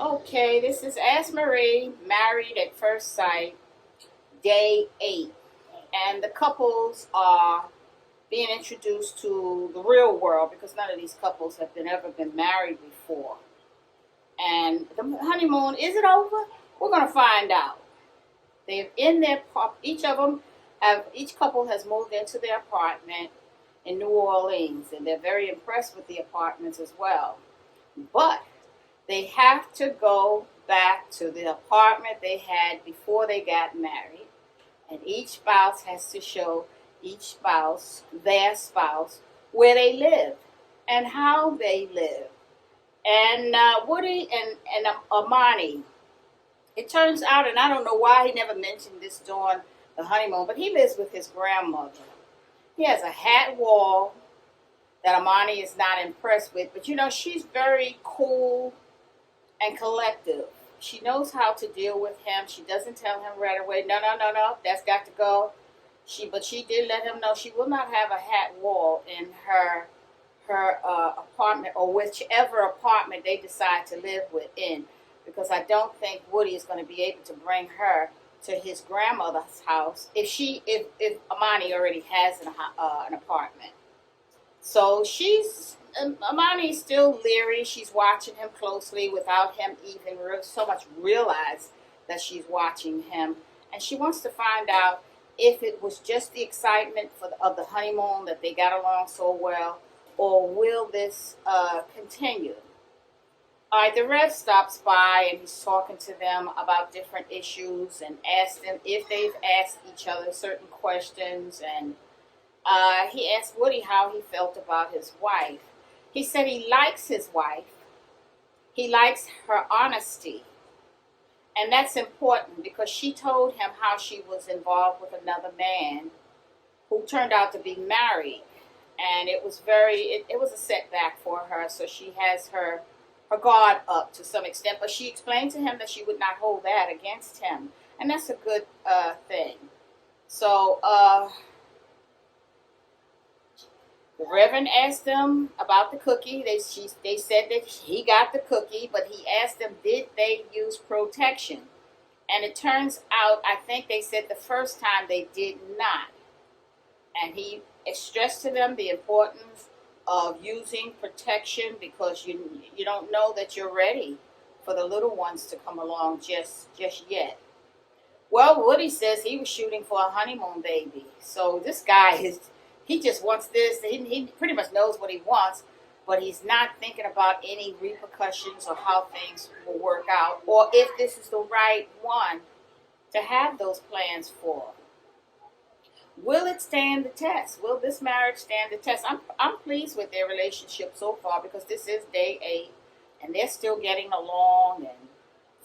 Okay, this is Ask Marie, Married at First Sight, Day 8. And the couples are being introduced to the real world because none of these couples have ever been married before. And the honeymoon, is it over? We're going to find out. They're in their, each couple has moved into their apartment in New Orleans, and they're very impressed with the apartments as well. But they have to go back to the apartment they had before they got married, and each spouse has to show their spouse, where they live and how they live. And Woody and Amani, it turns out, and I don't know why he never mentioned this during the honeymoon, but he lives with his grandmother. He has a hat wall that Amani is not impressed with, but she's very cool and collective. She knows how to deal with him. She doesn't tell him right away, no, no, no, no, that's got to go. But she did let him know she will not have a hat wall in her apartment, or whichever apartment they decide to live within, because I don't think Woody is going to be able to bring her to his grandmother's house if Amani already has an apartment. So Amani's still leery. She's watching him closely without him even so much realize that she's watching him. And she wants to find out if it was just the excitement of the honeymoon that they got along so well, or will this continue? All right, the Rev stops by and he's talking to them about different issues and asks them if they've asked each other certain questions. And he asked Woody how he felt about his wife. He said he likes his wife. He likes her honesty. And that's important because she told him how she was involved with another man who turned out to be married. And it was it was a setback for her. So she has her guard up to some extent. But she explained to him that she would not hold that against him. And that's a good thing. So the Reverend asked them about the cookie. They said that he got the cookie, but he asked them, did they use protection? And it turns out, I think they said the first time they did not. And he stressed to them the importance of using protection because you don't know that you're ready for the little ones to come along just yet. Well, Woody says he was shooting for a honeymoon baby. So this guy he just wants this. He pretty much knows what he wants, but he's not thinking about any repercussions or how things will work out, or if this is the right one to have those plans for. Will it stand the test? Will this marriage stand the test? I'm pleased with their relationship so far because this is day 8, and they're still getting along and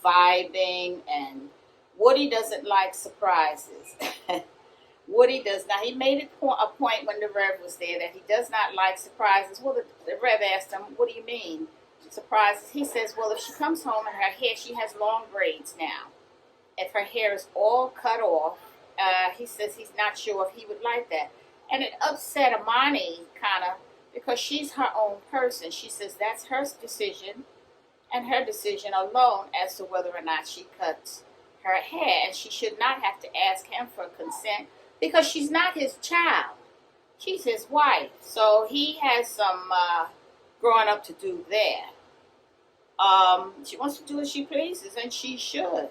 vibing. And Woody doesn't like surprises. Woody does not. He made a point when the Rev was there that he does not like surprises. Well, the Rev asked him, what do you mean, surprises? He says, well, if she comes home and her hair, she has long braids now. If her hair is all cut off, he says he's not sure if he would like that. And it upset Amani, kind of, because she's her own person. She says that's her decision and her decision alone as to whether or not she cuts her hair. And she should not have to ask him for consent, because she's not his child. She's his wife. So he has some growing up to do there. She wants to do as she pleases, and she should.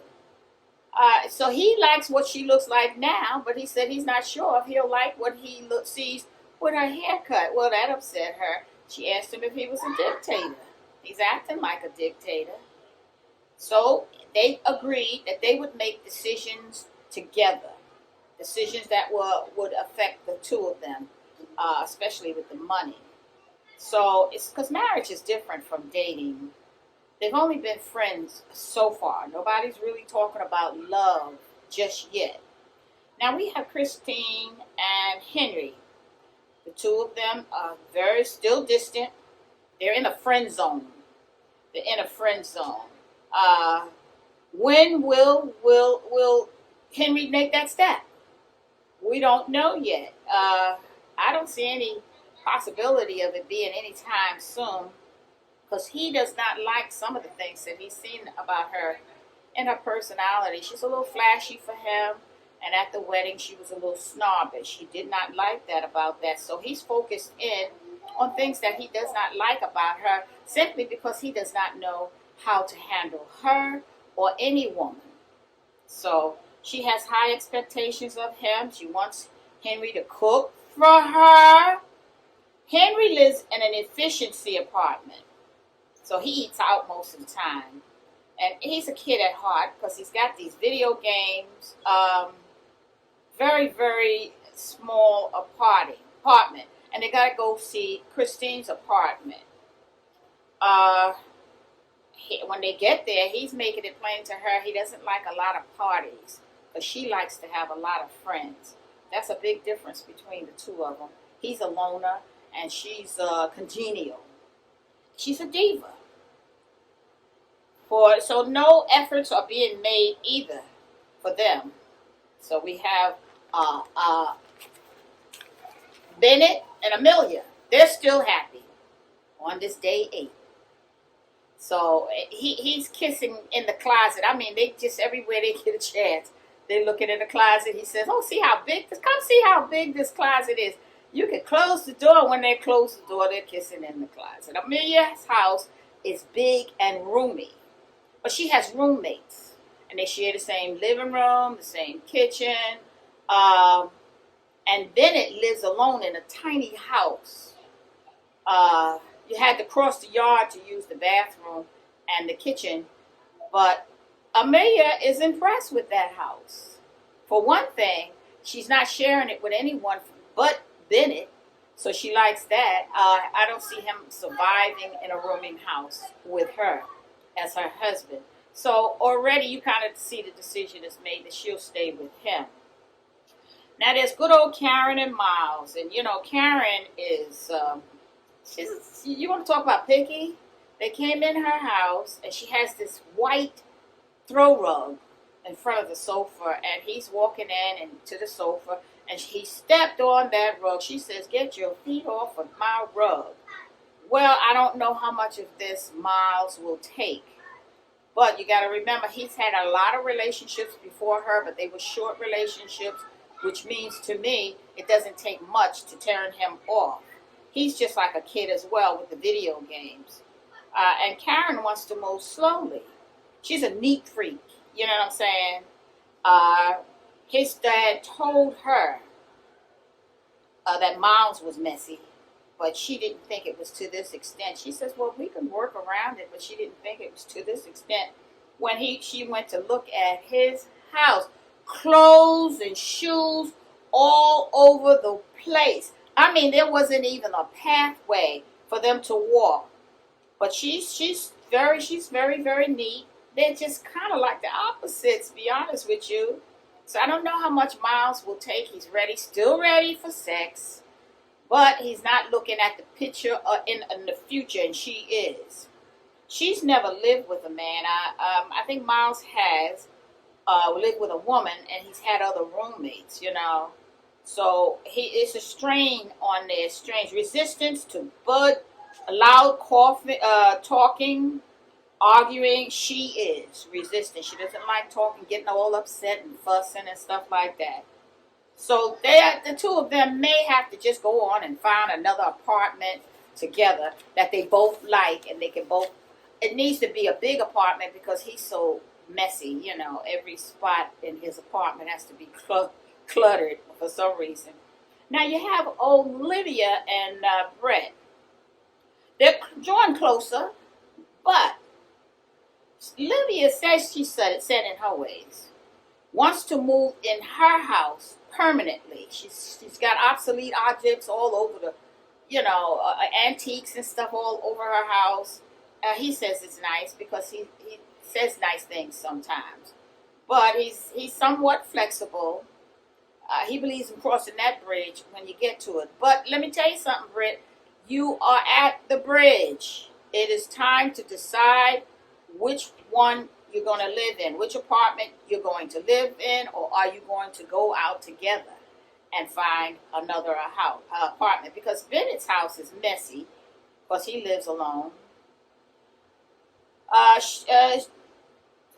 So he likes what she looks like now, but he said he's not sure if he'll like what he sees with her haircut. Well, that upset her. She asked him if he was a dictator. He's acting like a dictator. So they agreed that they would make decisions together. Decisions that would affect the two of them, especially with the money. So it's because marriage is different from dating. They've only been friends so far. Nobody's really talking about love just yet. Now we have Christine and Henry. The two of them are still distant. They're in a friend zone. When will Henry make that step? We don't know yet. I don't see any possibility of it being anytime soon. because he does not like some of the things that he's seen about her in her personality. She's a little flashy for him, and at the wedding she was a little snobbish. He did not like that about that, so he's focused in on things that he does not like about her, simply because he does not know how to handle her or any woman. So she has high expectations of him. She wants Henry to cook for her. Henry lives in an efficiency apartment, so he eats out most of the time. And he's a kid at heart because he's got these video games. Very, very small apartment. And they got to go see Christine's apartment. When they get there, he's making it plain to her he doesn't like a lot of parties, but she likes to have a lot of friends. That's a big difference between the two of them. He's a loner, and she's congenial. She's a diva. So no efforts are being made either for them. So we have Bennett and Amelia. They're still happy on this day 8. So he's kissing in the closet. I mean, they just everywhere they get a chance, they're looking in the closet. He says, "Oh, see how big this? Come see how big this closet is. You can close the door." When they close the door, they're kissing in the closet. Amelia's house is big and roomy, but she has roommates, and they share the same living room, the same kitchen. And Bennett lives alone in a tiny house. You had to cross the yard to use the bathroom and the kitchen. But Amelia is impressed with that house. For one thing, she's not sharing it with anyone but Bennett, so she likes that. I don't see him surviving in a rooming house with her as her husband. So already you kind of see the decision is made that she'll stay with him. Now there's good old Karen and Miles. And you know, Karen is... you want to talk about picky? They came in her house, and she has this white throw rug in front of the sofa, and he's walking in and to the sofa, and he stepped on that rug. She says, "Get your feet off of my rug." Well, I don't know how much of this Miles will take, but you got to remember he's had a lot of relationships before her, but they were short relationships, which means to me it doesn't take much to turn him off. He's just like a kid as well with the video games. And Karen wants to move slowly. She's a neat freak. You know what I'm saying? His dad told her that Miles was messy, but she didn't think it was to this extent. She says, "Well, we can work around it," but she didn't think it was to this extent. When she went to look at his house, clothes and shoes all over the place. I mean, there wasn't even a pathway for them to walk. But she's very, very neat. They're just kind of like the opposites, to be honest with you. So I don't know how much Miles will take. He's ready, still ready for sex. But he's not looking at the picture in the future, and she is. She's never lived with a man. I think Miles has lived with a woman, and he's had other roommates, you know. So it's a strain on there, strange resistance to Bud, loud talking, arguing. She is resistant. She doesn't like talking, getting all upset and fussing and stuff like that. So the two of them may have to just go on and find another apartment together that they both like, and they can both. It needs to be a big apartment because he's so messy. You know, every spot in his apartment has to be cluttered for some reason. Now you have Olivia and Brett. They're drawing closer, but Olivia says she's set in her ways. Wants to move in her house permanently. She's got obsolete objects all over the, antiques and stuff all over her house. He says it's nice because he says nice things sometimes, but he's somewhat flexible. He believes in crossing that bridge when you get to it. But let me tell you something, Britt. You are at the bridge. It is time to decide which one you're going to live in, which apartment you're going to live in, or are you going to go out together and find another apartment? Because Bennett's house is messy because he lives alone. Uh, sh- uh,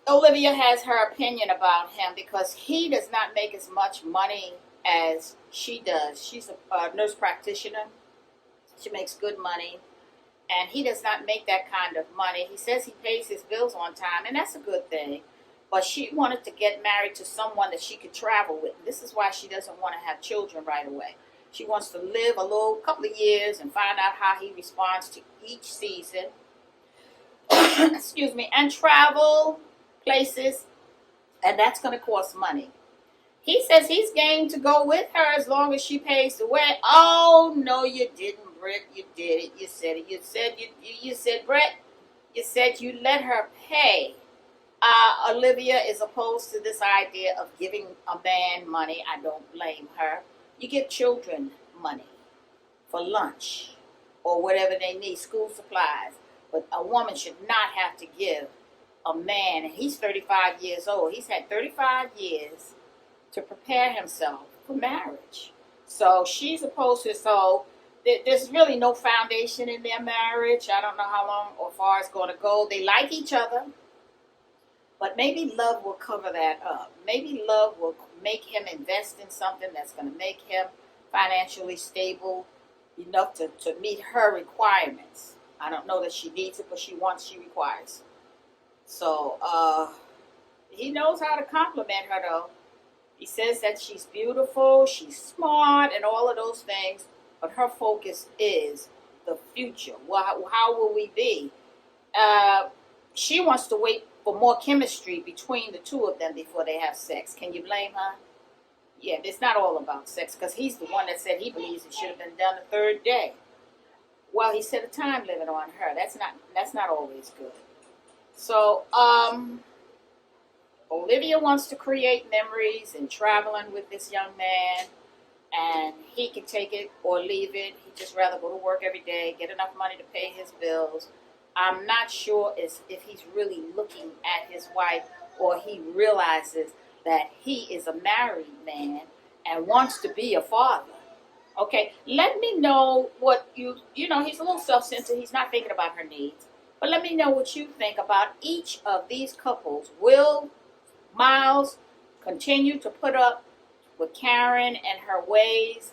Olivia has her opinion about him because he does not make as much money as she does. She's a nurse practitioner. She makes good money, and he does not make that kind of money. He says he pays his bills on time, and that's a good thing. But she wanted to get married to someone that she could travel with. This is why she doesn't want to have children right away. She wants to live a couple of years and find out how he responds to each season. Excuse me, and travel places, and that's going to cost money. He says he's game to go with her as long as she pays the way. Oh no, you didn't, Britt. You did it. You said it. You said, Brett. You said you let her pay. Olivia is opposed to this idea of giving a man money. I don't blame her. You give children money for lunch or whatever they need, school supplies. But a woman should not have to give a man, and he's 35 years old. He's had 35 years to prepare himself for marriage. So she's opposed to it. So there's really no foundation in their marriage. I don't know how long or far it's going to go. They like each other, but maybe love will cover that up. Maybe love will make him invest in something that's going to make him financially stable enough to meet her requirements. I don't know that she needs it, but she requires. So he knows how to compliment her, though. He says that she's beautiful, she's smart, and all of those things, but her focus is the future. Well, how will we be? She wants to wait for more chemistry between the two of them before they have sex. Can you blame her? Yeah, it's not all about sex, because he's the one that said he believes it should have been done the third day. Well, he set a time limit on her. That's not always good. So, Olivia wants to create memories and traveling with this young man, and he can take it or leave it. He'd just rather go to work every day, get enough money to pay his bills. I'm not sure if he's really looking at his wife, or he realizes that he is a married man and wants to be a father. Okay, let me know what he's a little self-centered. He's not thinking about her needs. But let me know what you think about each of these couples. Will Miles continue to put up with Karen and her ways,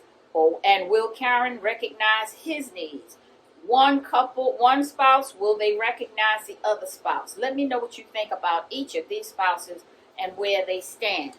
and will Karen recognize his needs? One couple, one spouse, will they recognize the other spouse? Let me know what you think about each of these spouses and where they stand.